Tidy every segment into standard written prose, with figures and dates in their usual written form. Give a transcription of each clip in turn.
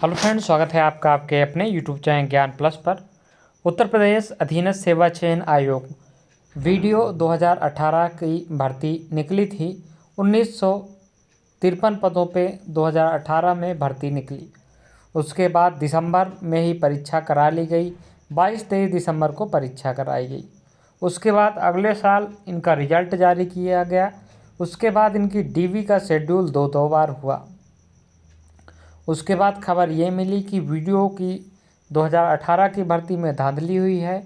Hello friends, स्वागत है आपका आपके अपने यूट्यूब चैनल ज्ञान प्लस पर। उत्तर प्रदेश अधीनस्थ सेवा चयन आयोग वीडियो 2018 की भर्ती निकली थी। 1953 पदों पे 2018 में भर्ती निकली। उसके बाद दिसंबर में ही परीक्षा करा ली गई। 22-23 दिसंबर को परीक्षा कराई गई। उसके बाद अगले साल इनका रिजल्ट जारी किया गया। उसके बाद इनकी डीवी का शेड्यूल दो बार हुआ। उसके बाद खबर ये मिली कि वीडियो की 2018 की भर्ती में धांधली हुई है।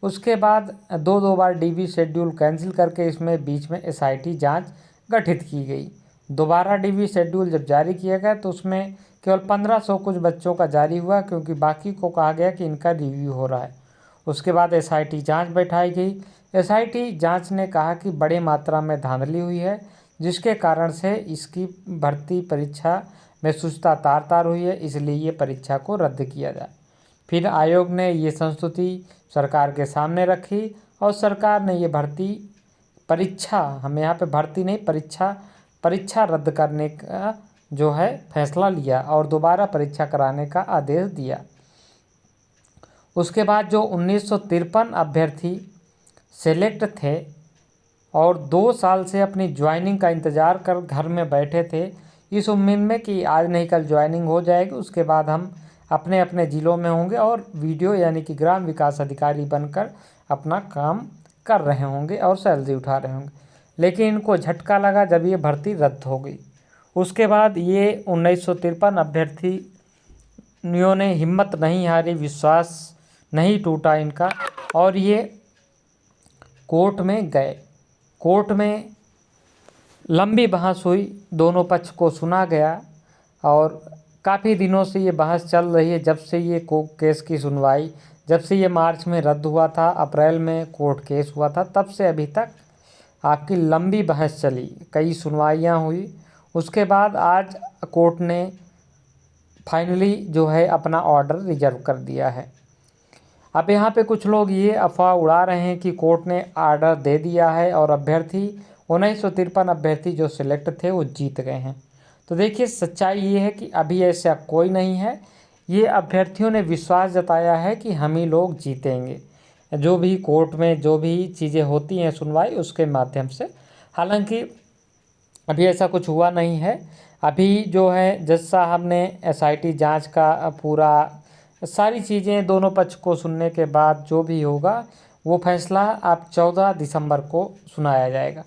उसके बाद दो बार डीवी शेड्यूल कैंसिल करके इसमें बीच में एसआईटी जांच गठित की गई। दोबारा डीवी शेड्यूल जब जारी किया गया तो उसमें केवल 1500 कुछ बच्चों का जारी हुआ, क्योंकि बाकी को कहा गया कि इनका रिव्यू हो रहा है। उसके बाद एसआईटी जांच बैठाई गई। एसआईटी जांच ने कहा कि बड़ी मात्रा में धांधली हुई है, जिसके कारण से इसकी भर्ती परीक्षा में शुचिता तार हुई है, इसलिए ये परीक्षा को रद्द किया जाए। फिर आयोग ने ये संस्तुति सरकार के सामने रखी और सरकार ने ये भर्ती परीक्षा, हम यहाँ पे भर्ती नहीं परीक्षा रद्द करने का जो है फैसला लिया और दोबारा परीक्षा कराने का आदेश दिया। उसके बाद जो 1953 अभ्यर्थी सेलेक्ट थे और 2 साल से अपनी ज्वाइनिंग का इंतज़ार कर घर में बैठे थे, इस उम्मीद में कि आज नहीं कल ज्वाइनिंग हो जाएगी, उसके बाद हम अपने अपने ज़िलों में होंगे और वीडियो यानी कि ग्राम विकास अधिकारी बनकर अपना काम कर रहे होंगे और सैलरी उठा रहे होंगे। लेकिन इनको झटका लगा जब ये भर्ती रद्द हो गई। उसके बाद ये 1953 अभ्यर्थियों ने हिम्मत नहीं हारी, विश्वास नहीं टूटा इनका और ये कोर्ट में गए। कोर्ट में लंबी बहस हुई, दोनों पक्ष को सुना गया और काफ़ी दिनों से ये बहस चल रही है। जब से ये केस की सुनवाई, जब से ये मार्च में रद्द हुआ था, अप्रैल में कोर्ट केस हुआ था, तब से अभी तक आपकी लंबी बहस चली, कई सुनवाइयाँ हुई। उसके बाद आज कोर्ट ने फाइनली जो है अपना ऑर्डर रिजर्व कर दिया है। अब यहाँ पे कुछ लोग ये अफवाह उड़ा रहे हैं कि कोर्ट ने ऑर्डर दे दिया है और 1953 अभ्यर्थी जो सिलेक्ट थे वो जीत गए हैं। तो देखिए, सच्चाई ये है कि अभी ऐसा कोई नहीं है। ये अभ्यर्थियों ने विश्वास जताया है कि हम ही लोग जीतेंगे, जो भी कोर्ट में जो भी चीज़ें होती हैं सुनवाई उसके माध्यम से। हालांकि अभी ऐसा कुछ हुआ नहीं है। अभी जो है जज साहब ने एसआईटी जांच का पूरा सारी चीज़ें दोनों पक्ष को सुनने के बाद जो भी होगा वो फैसला आप 14 दिसंबर को सुनाया जाएगा।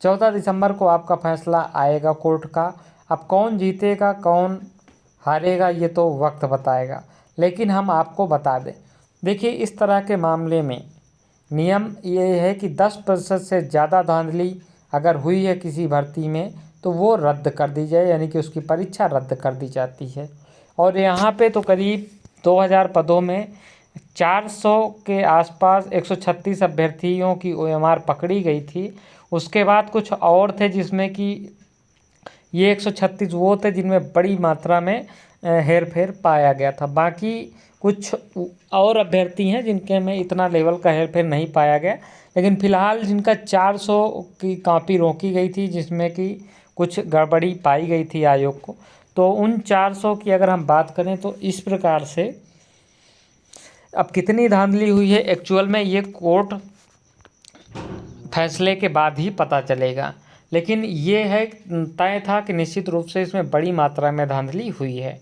14 दिसंबर को आपका फैसला आएगा कोर्ट का। अब कौन जीतेगा कौन हारेगा ये तो वक्त बताएगा, लेकिन हम आपको बता दें, देखिए इस तरह के मामले में नियम ये है कि 10% से ज़्यादा धांधली अगर हुई है किसी भर्ती में तो वो रद्द कर दी जाए, यानी कि उसकी परीक्षा रद्द कर दी जाती है। और यहाँ पे तो करीब 2000 पदों में 400 के आसपास 136 अभ्यर्थियों की ओएमआर पकड़ी गई थी। उसके बाद कुछ और थे जिसमें कि ये 136 वो थे जिनमें बड़ी मात्रा में हेरफेर पाया गया था। बाकी कुछ और अभ्यर्थी हैं जिनके में इतना लेवल का हेरफेर नहीं पाया गया, लेकिन फ़िलहाल जिनका 400 की कॉपी रोकी गई थी जिसमें कि कुछ गड़बड़ी पाई गई थी आयोग को, तो उन 400 की अगर हम बात करें तो इस प्रकार से अब कितनी धांधली हुई है एक्चुअल में ये कोर्ट फैसले के बाद ही पता चलेगा। लेकिन ये है तय था कि निश्चित रूप से इसमें बड़ी मात्रा में धांधली हुई है।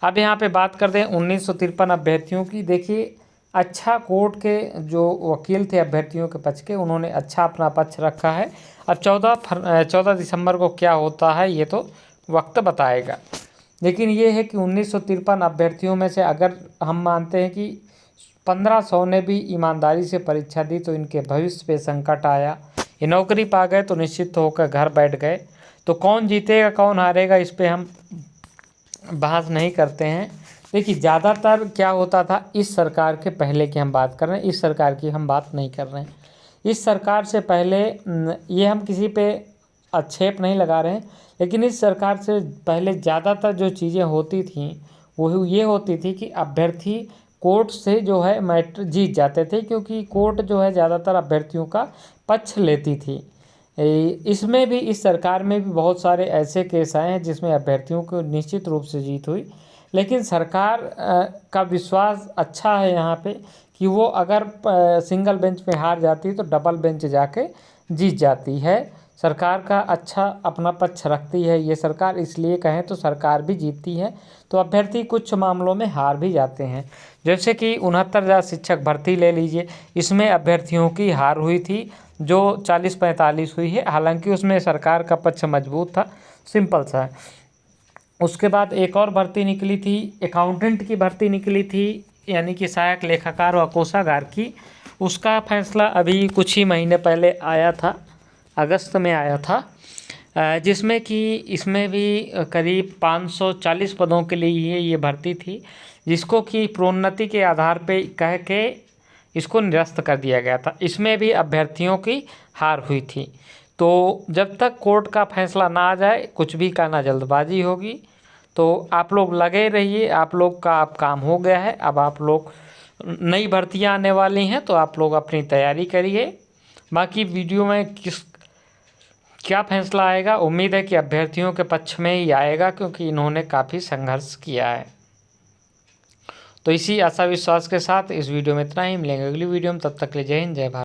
अब यहाँ पे बात करते हैं 1953 अभ्यर्थियों की। देखिए, अच्छा कोर्ट के जो वकील थे अभ्यर्थियों के पक्ष के, उन्होंने अच्छा अपना पक्ष रखा है। अब 14 दिसंबर को क्या होता है ये तो वक्त बताएगा। लेकिन ये है कि 1953 अभ्यर्थियों में से अगर हम मानते हैं कि 1500 ने भी ईमानदारी से परीक्षा दी तो इनके भविष्य पे संकट आया, ये नौकरी पा गए तो निश्चित होकर घर बैठ गए। तो कौन जीतेगा कौन हारेगा इस पे हम बहस नहीं करते हैं। देखिए, ज़्यादातर क्या होता था इस सरकार के पहले की हम बात कर रहे हैं, इस सरकार की हम बात नहीं कर रहे हैं। इस सरकार से पहले ये हम किसी पे आक्षेप नहीं लगा रहे हैं, लेकिन इस सरकार से पहले ज़्यादातर जो चीज़ें होती थीं वो ये होती थी कि अभ्यर्थी कोर्ट से जो है मैटर जीत जाते थे, क्योंकि कोर्ट जो है ज़्यादातर अभ्यर्थियों का पक्ष लेती थी। इसमें भी इस सरकार में भी बहुत सारे ऐसे केस आए हैं जिसमें अभ्यर्थियों को निश्चित रूप से जीत हुई। लेकिन सरकार का विश्वास अच्छा है यहाँ पे कि वो अगर सिंगल बेंच पे हार जाती है तो डबल बेंच जाके जीत जाती है। सरकार का अच्छा अपना पक्ष रखती है ये सरकार, इसलिए कहें तो सरकार भी जीतती है। तो अभ्यर्थी कुछ मामलों में हार भी जाते हैं, जैसे कि 69,000 शिक्षक भर्ती ले लीजिए, इसमें अभ्यर्थियों की हार हुई थी जो 40-45 हुई है। हालांकि उसमें सरकार का पक्ष मजबूत था, सिंपल सा है। उसके बाद एक और भर्ती निकली थी, अकाउंटेंट की भर्ती निकली थी, यानी कि सहायक लेखाकार व कोषागार की। उसका फैसला अभी कुछ ही महीने पहले आया था, अगस्त में आया था, जिसमें कि इसमें भी करीब 540 पदों के लिए ये भर्ती थी, जिसको कि प्रोन्नति के आधार पे कह के इसको निरस्त कर दिया गया था। इसमें भी अभ्यर्थियों की हार हुई थी। तो जब तक कोर्ट का फैसला ना आ जाए कुछ भी का ना जल्दबाजी होगी। तो आप लोग लगे रहिए, आप लोग का अब काम हो गया है। अब आप लोग नई भर्तियां आने वाली हैं तो आप लोग अपनी तैयारी करिए। बाकी वीडियो में क्या फैसला आएगा, उम्मीद है कि अभ्यर्थियों के पक्ष में ही आएगा, क्योंकि इन्होंने काफ़ी संघर्ष किया है। तो इसी आशा विश्वास के साथ इस वीडियो में इतना ही। मिलेंगे अगली वीडियो में, तब तक के लिए जय हिंद जय भारत।